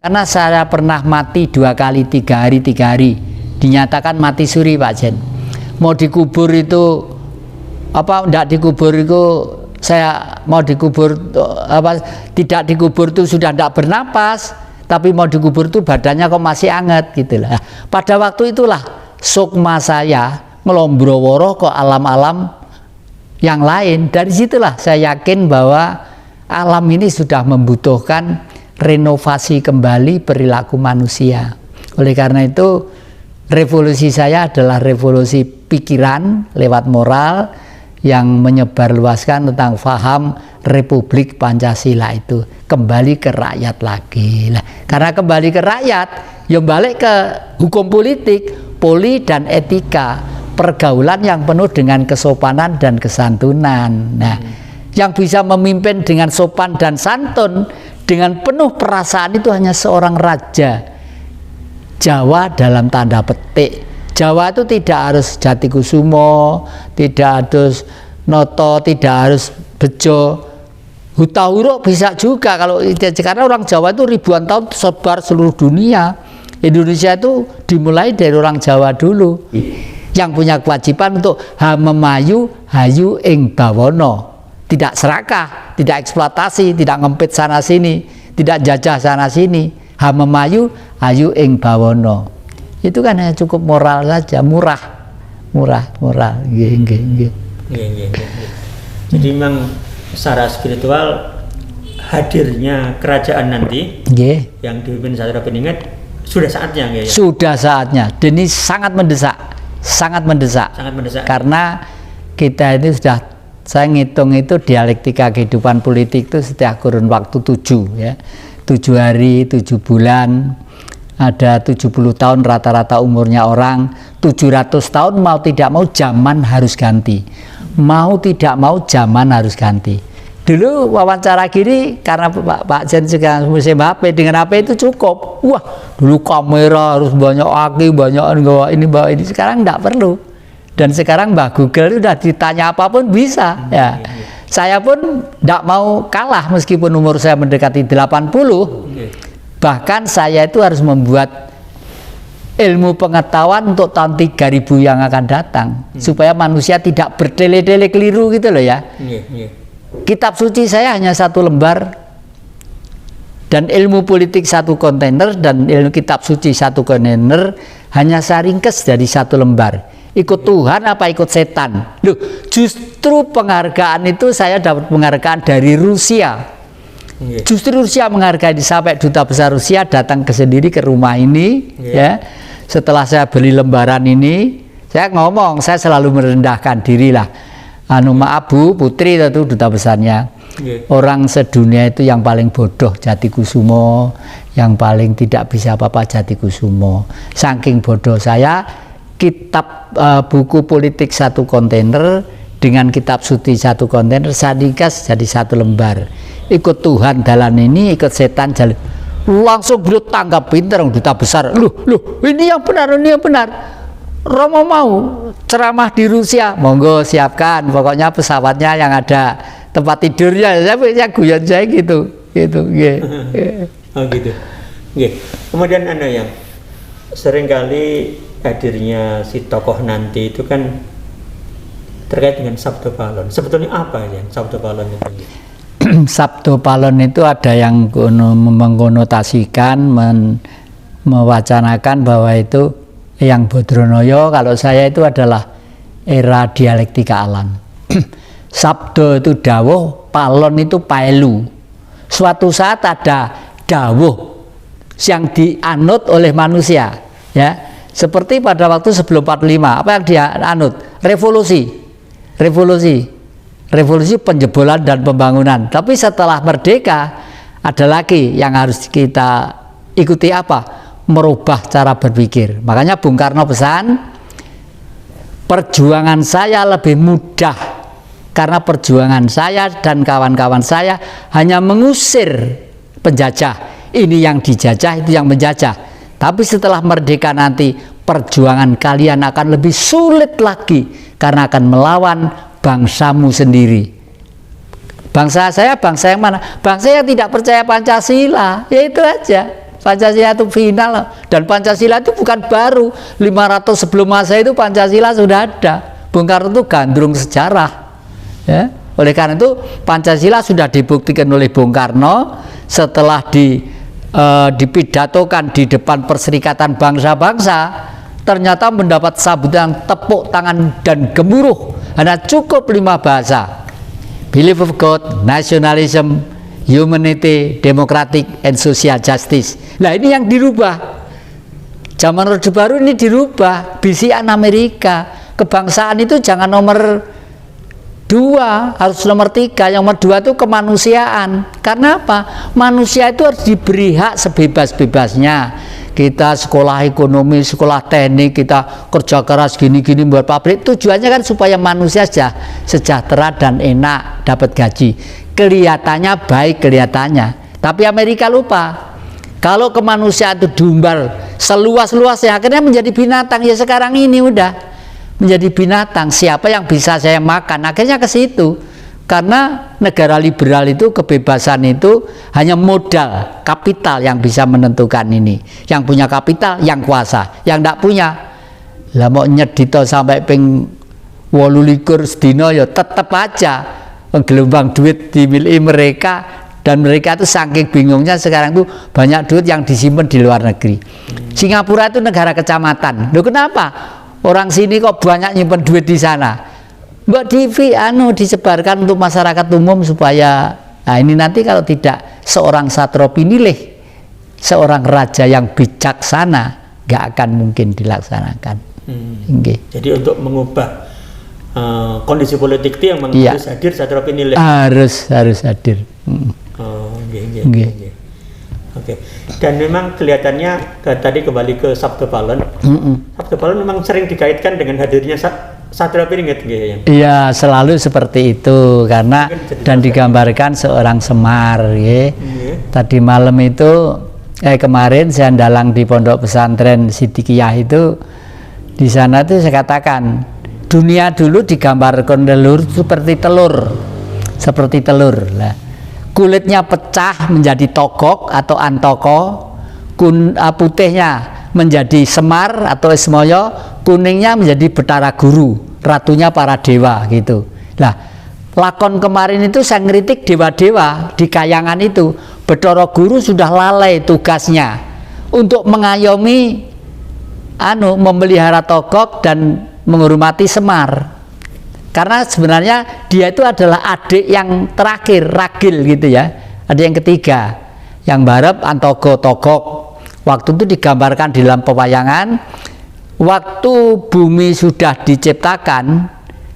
Karena saya pernah mati 2 kali 3 hari 3 hari dinyatakan mati suri Pak Jen. Mau dikubur itu apa enggak dikubur itu, saya mau dikubur apa tidak dikubur itu sudah enggak bernapas, tapi mau dikubur itu badannya kok masih anget gitu lah. Pada waktu itulah sukma saya ngelombroworo ke alam-alam yang lain. Dari situlah saya yakin bahwa alam ini sudah membutuhkan renovasi kembali perilaku manusia. Oleh karena itu revolusi saya adalah revolusi pikiran lewat moral yang menyebarluaskan tentang faham Republik Pancasila itu kembali ke rakyat lagi. Nah, karena kembali ke rakyat, ya balik ke hukum politik, poli dan etika, pergaulan yang penuh dengan kesopanan dan kesantunan. Nah, yang bisa memimpin dengan sopan dan santun dengan penuh perasaan itu hanya seorang raja Jawa dalam tanda petik. Jawa itu tidak harus Jatikusumo, tidak harus Noto, tidak harus Bejo, Hutahuruk bisa juga. Kalau karena orang Jawa itu ribuan tahun tersebar seluruh dunia. Indonesia itu dimulai dari orang Jawa dulu, yang punya kewajiban untuk hamemayu hayu ing bawono, tidak serakah, tidak eksploitasi, tidak ngempit sana sini, tidak jajah sana sini. Hamemayu hayu ing bawono. Itu kan hanya cukup moral saja, murah. Jadi memang secara spiritual hadirnya kerajaan nanti yang dipimpin Satrio Beninget sudah saatnya ya? Sudah saatnya. Dan ini sangat mendesak. Karena kita ini sudah, saya ngitung itu dialektika kehidupan politik itu setiap kurun waktu 7 ya. 7 hari, 7 bulan. Ada 70 tahun rata-rata umurnya orang, 700 tahun mau tidak mau zaman harus ganti. Mau tidak mau zaman harus ganti. Dulu wawancara gini karena Pak Jen juga musim HP, dengan HP itu cukup. Wah, dulu kamera harus banyak aki, banyak bawa ini. Sekarang enggak perlu. Dan sekarang Mbak Google udah ditanya apapun bisa ya. Saya pun enggak mau kalah meskipun umur saya mendekati 80. Bahkan saya itu harus membuat ilmu pengetahuan untuk tahun 3000 yang akan datang, supaya manusia tidak bertele-tele keliru gitu loh ya. Kitab suci saya hanya 1 lembar, dan ilmu politik 1 kontainer, dan ilmu kitab suci 1 kontainer hanya saya ringkes dari 1 lembar. Ikut Tuhan apa ikut setan? Loh, justru penghargaan itu saya dapat penghargaan dari Rusia. Justru Rusia menghargai, sampai duta besar Rusia datang sendiri ke rumah ini ya. Setelah saya beli lembaran ini, saya ngomong, saya selalu merendahkan diri lah. Maaf Bu, Putri itu duta besarnya. Orang sedunia itu yang paling bodoh Jatikusumo, yang paling tidak bisa apa-apa Jatikusumo. Saking bodoh saya, kitab buku politik 1 kontainer dengan kitab suci 1 kontainer saya ringkas jadi 1 lembar. Ikut Tuhan dalan ini, ikut setan jalan. Langsung beliau tanggap pinter duta besar. Loh, ini yang benar, ini yang benar. Romo mau ceramah di Rusia, monggo siapkan. Pokoknya pesawatnya yang ada tempat tidurnya. Saya guyon saya gitu. Oh gitu. Kemudian yang seringkali hadirnya si tokoh nanti itu kan terkait dengan Sabdo Palon. Sebetulnya apa ya Sabdo Palon itu? Sabdo Palon itu ada yang mengkonotasikan, mewacanakan bahwa itu yang Bodronoyo, kalau saya itu adalah era dialektika alam. Sabdo itu dawuh, palon itu paelu. Suatu saat ada dawuh yang dianut oleh manusia ya. Seperti pada waktu sebelum 45, apa yang dia anut? Revolusi penjebolan dan pembangunan. Tapi setelah merdeka ada lagi yang harus kita ikuti, apa? Merubah cara berpikir. Makanya Bung Karno pesan, perjuangan saya lebih mudah karena perjuangan saya dan kawan-kawan saya hanya mengusir penjajah. Ini yang dijajah, itu yang menjajah. Tapi setelah merdeka nanti perjuangan kalian akan lebih sulit lagi karena akan melawan bangsamu sendiri. Bangsa saya bangsa yang mana? Bangsa yang tidak percaya Pancasila. Ya itu aja. Pancasila itu final, dan Pancasila itu bukan baru. 500 sebelum Masehi itu Pancasila sudah ada. Bung Karno itu gandrung sejarah. Ya. Oleh karena itu Pancasila sudah dibuktikan oleh Bung Karno setelah dipidatokan di depan Perserikatan Bangsa-Bangsa, ternyata mendapat sambutan tepuk tangan dan gemuruh. Hanya cukup 5 bahasa: belief of God, nationalism, humanity, democratic, and social justice. Nah, ini yang dirubah. Zaman Orde Baru ini dirubah. Bisikan Amerika, kebangsaan itu jangan nomor 2, harus nomor 3. Yang nomor 2 itu kemanusiaan. Karena apa? Manusia itu harus diberi hak sebebas-bebasnya. Kita sekolah ekonomi, sekolah teknik, kita kerja keras gini-gini buat pabrik. Tujuannya kan supaya manusia sejahtera dan enak, dapat gaji. Kelihatannya baik, kelihatannya. Tapi Amerika lupa. Kalau kemanusiaan itu diumbar seluas-luasnya, akhirnya menjadi binatang. Ya sekarang ini udah menjadi binatang, siapa yang bisa saya makan, akhirnya ke situ. Karena negara liberal itu kebebasan itu hanya modal, kapital yang bisa menentukan ini. Yang punya kapital yang kuasa, yang tidak punya lah mau nyedito sampai ping 28 sedina ya tetap aja gelombang duit dimiliki mereka, dan mereka itu saking bingungnya sekarang tuh banyak duit yang disimpan di luar negeri. Singapura itu negara kecamatan. Loh kenapa? Orang sini kok banyak nyimpen duit di sana. Mbak TV disebarkan untuk masyarakat umum supaya, nah ini nanti kalau tidak seorang satropi nilai, seorang raja yang bijaksana, nggak akan mungkin dilaksanakan. Jadi untuk mengubah kondisi politik itu yang harus hadir satropi nilai. Harus hadir. Oke. Dan memang kelihatannya tadi kembali ke Sabto Balon. Sabto Balon memang sering dikaitkan dengan hadirnya Satria Piringgit ya. Iya, selalu seperti itu karena dan digambarkan seorang Semar ya. Tadi malam itu kemarin saya dalang di pondok pesantren Sidikiyah itu, di sana tuh saya katakan dunia dulu digambarkan seperti telur lah. Kulitnya pecah menjadi togok atau antoko, putihnya menjadi semar atau esmoyo, kuningnya menjadi Betara Guru, ratunya para dewa gitu. Nah, lakon kemarin itu saya ngeritik dewa-dewa di kayangan itu. Betara Guru sudah lalai tugasnya untuk mengayomi memelihara togok dan menghormati Semar. Karena sebenarnya dia itu adalah adik yang terakhir, ragil gitu ya, adik yang ketiga, yang barep antogo togok. Waktu itu digambarkan di dalam pewayangan, waktu bumi sudah diciptakan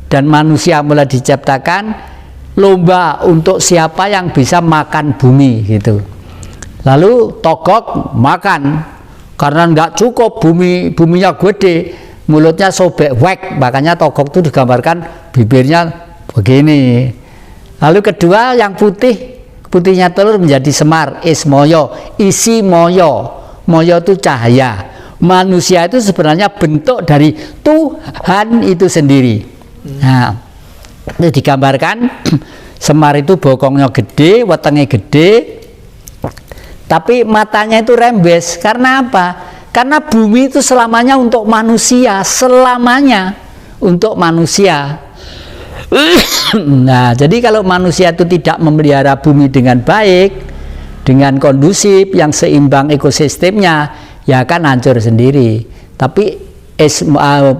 dan manusia mulai diciptakan, lomba untuk siapa yang bisa makan bumi gitu. Lalu togok makan, karena nggak cukup buminya gede, mulutnya sobek wek, makanya togok itu digambarkan bibirnya begini. Lalu kedua yang putihnya telur menjadi Semar, ismoyo, isi moyo. Moyo itu cahaya. Manusia itu sebenarnya bentuk dari Tuhan itu sendiri. Nah, itu digambarkan Semar itu bokongnya gede, wetenge gede, tapi matanya itu rembes. Karena apa? Karena bumi itu selamanya untuk manusia, selamanya untuk manusia. Nah, jadi kalau manusia itu tidak memelihara bumi dengan baik, dengan kondusif, yang seimbang ekosistemnya, ya akan hancur sendiri. Tapi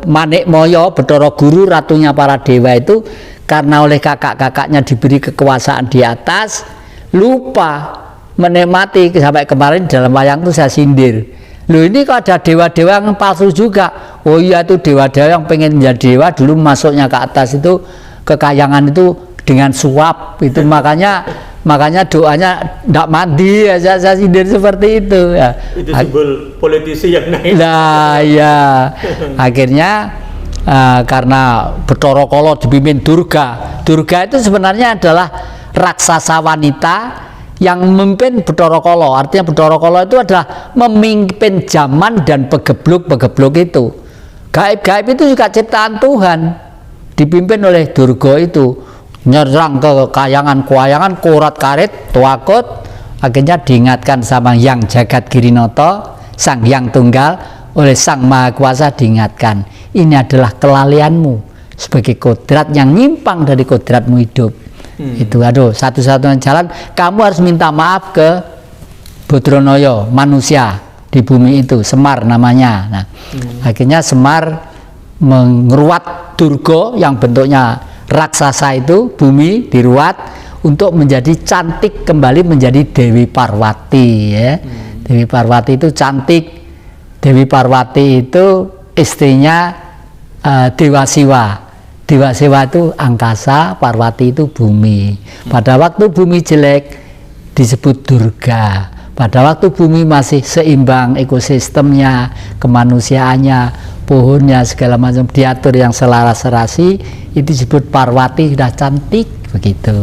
Manik Moyo, Betara Guru, ratunya para dewa itu, karena oleh kakak-kakaknya diberi kekuasaan di atas, lupa menikmati. Sampai kemarin dalam wayang itu saya sindir, loh ini kok ada dewa-dewa yang palsu juga. Oh iya, itu dewa-dewa yang pengen menjadi dewa dulu masuknya ke atas itu, ke kayangan itu dengan suap itu, makanya doanya tidak mandi ya, saya sindir seperti itu ya. Itu simbol politisi yang naik. Nah ya, akhirnya karena Bathara Kala dipimpin Durga itu sebenarnya adalah raksasa wanita yang memimpin Bathara Kala. Artinya Bathara Kala itu adalah memimpin zaman dan pegebluk itu. Gaib-gaib itu juga ciptaan Tuhan, dipimpin oleh Durga itu, nyerang ke kayangan-kayangan, kurat karet, tuakut, Akhirnya diingatkan sama Yang Jagat Girinoto, Sang Hyang Tunggal, oleh Sang Maha Kuasa diingatkan, ini adalah kelalaianmu sebagai kodrat yang nyimpang dari kodratmu hidup. Itu aduh, satu-satunya jalan kamu harus minta maaf ke Bodronoyo, manusia di bumi itu, Semar namanya. Nah, akhirnya Semar mengeruat Durga yang bentuknya raksasa itu, bumi diruat untuk menjadi cantik kembali menjadi Dewi Parwati ya. Dewi Parwati itu cantik. Dewi Parwati itu istrinya Dewa Siwa. Dewa Siwa itu angkasa, Parwati itu bumi. Pada waktu bumi jelek disebut Durga. Pada waktu bumi masih seimbang ekosistemnya, kemanusiaannya, pohonnya segala macam diatur yang selaras serasi, itu disebut Parwati, sudah cantik begitu.